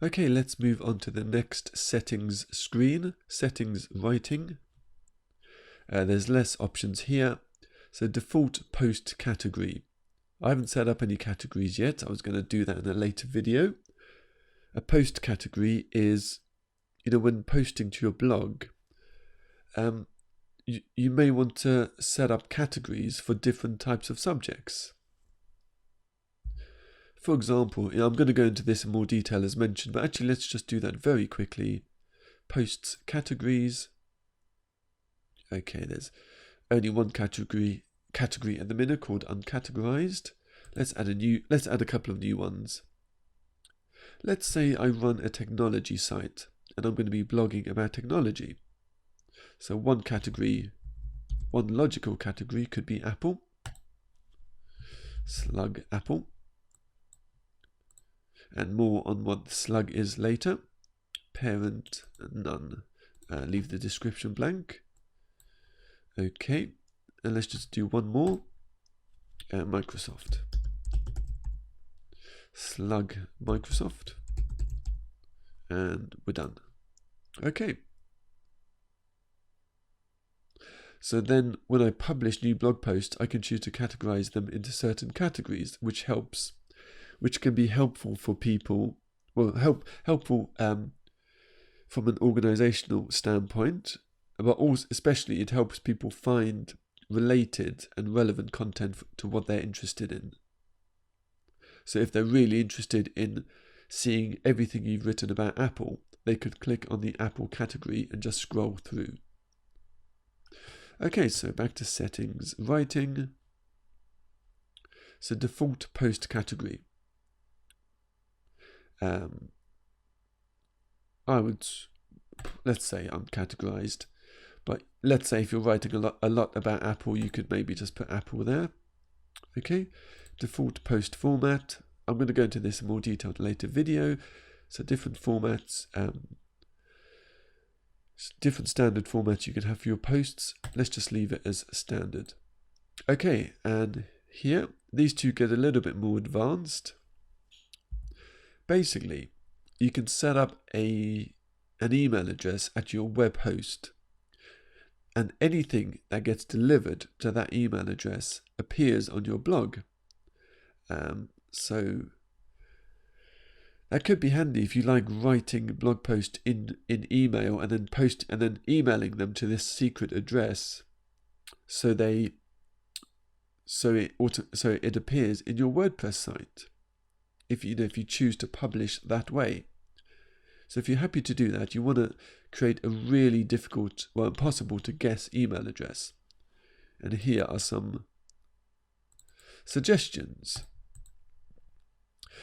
Okay, let's move on to the next settings screen, settings writing. There's less options here. So default post category. I haven't set up any categories yet. I was going to do that in a later video. A post category is, when posting to your blog, you may want to set up categories for different types of subjects. For example, I'm going to go into this in more detail as mentioned, but actually let's just do that very quickly. Posts categories. Okay, there's only one category at the minute called uncategorized. Let's add a couple of new ones. Let's say I run a technology site and I'm going to be blogging about technology. So one logical category could be Apple. Slug Apple. And more on what the slug is later. Parent, none. Leave the description blank. Okay, and let's just do one more. Microsoft. Slug Microsoft. And we're done. Okay. So then when I publish new blog posts, I can choose to categorize them into certain categories, which can be helpful for people, helpful from an organizational standpoint, but also especially it helps people find related and relevant content to what they're interested in. So if they're really interested in seeing everything you've written about Apple, they could click on the Apple category and just scroll through. Okay, so back to settings, writing. So default post category. Let's say uncategorized, but let's say if you're writing a lot about Apple, you could maybe just put Apple there. Okay, default post format. I'm going to go into this in more detail in a later video. So different formats, different standard formats you can have for your posts. Let's just leave it as standard. Okay, and here, these two get a little bit more advanced. Basically, you can set up an email address at your web host, and anything that gets delivered to that email address appears on your blog. So that could be handy if you like writing blog posts in email and then emailing them to this secret address, so it appears in your WordPress site. If you choose to publish that way. So if you're happy to do that, you want to create a really difficult, impossible to guess email address. And here are some suggestions.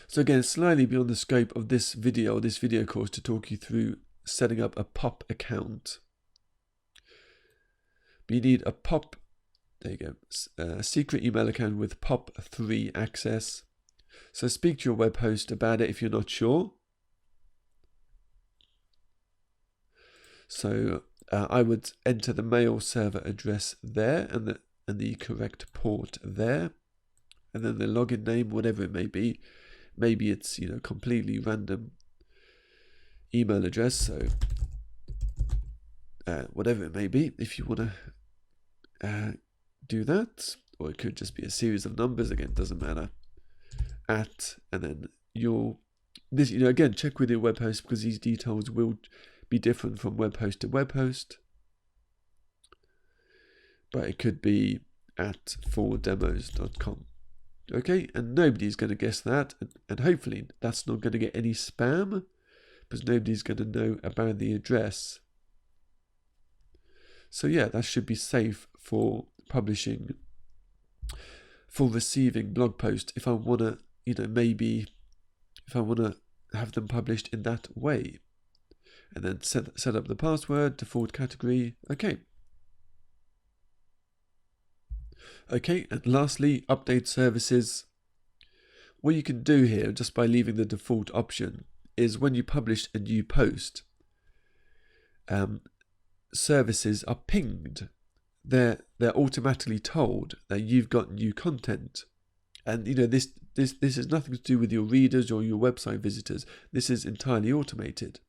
So again, slightly beyond the scope of this video course to talk you through setting up a POP account. But you need a POP, there you go, a secret email account with POP3 access. So speak to your web host about it if you're not sure. So I would enter the mail server address there and the correct port there, and then the login name, whatever it may be. Maybe it's completely random email address. So whatever it may be, if you want to do that, or it could just be a series of numbers. Again, doesn't matter. And then again, check with your web host, because these details will be different from web host to web host. But it could be @4demos.com. Okay, and nobody's going to guess that, and hopefully that's not going to get any spam, because nobody's going to know about the address. So yeah, that should be safe for publishing, for receiving blog posts if I want to, maybe if I want to have them published in that way. And then set up the password, default category. Okay, and lastly, update services. What you can do here, just by leaving the default option, is when you publish a new post, services are pinged. They're automatically told that you've got new content, And this has nothing to do with your readers or your website visitors. This is entirely automated.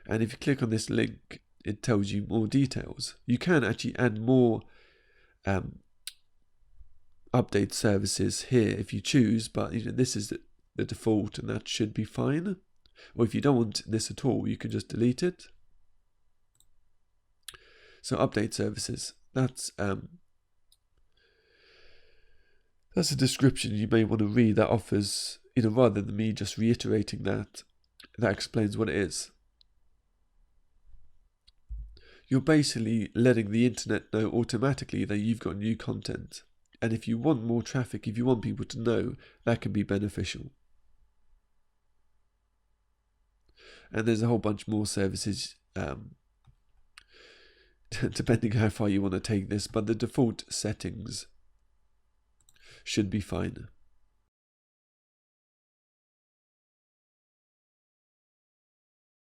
And if you click on this link, it tells you more details. You can actually add more update services here if you choose, but this is the default, and that should be fine. Or if you don't want this at all, you can just delete it. So update services, that's a description you may want to read that offers, rather than me just reiterating that explains what it is. You're basically letting the internet know automatically that you've got new content. And if you want more traffic, if you want people to know, that can be beneficial. And there's a whole bunch more services, depending how far you want to take this, but the default settings should be fine.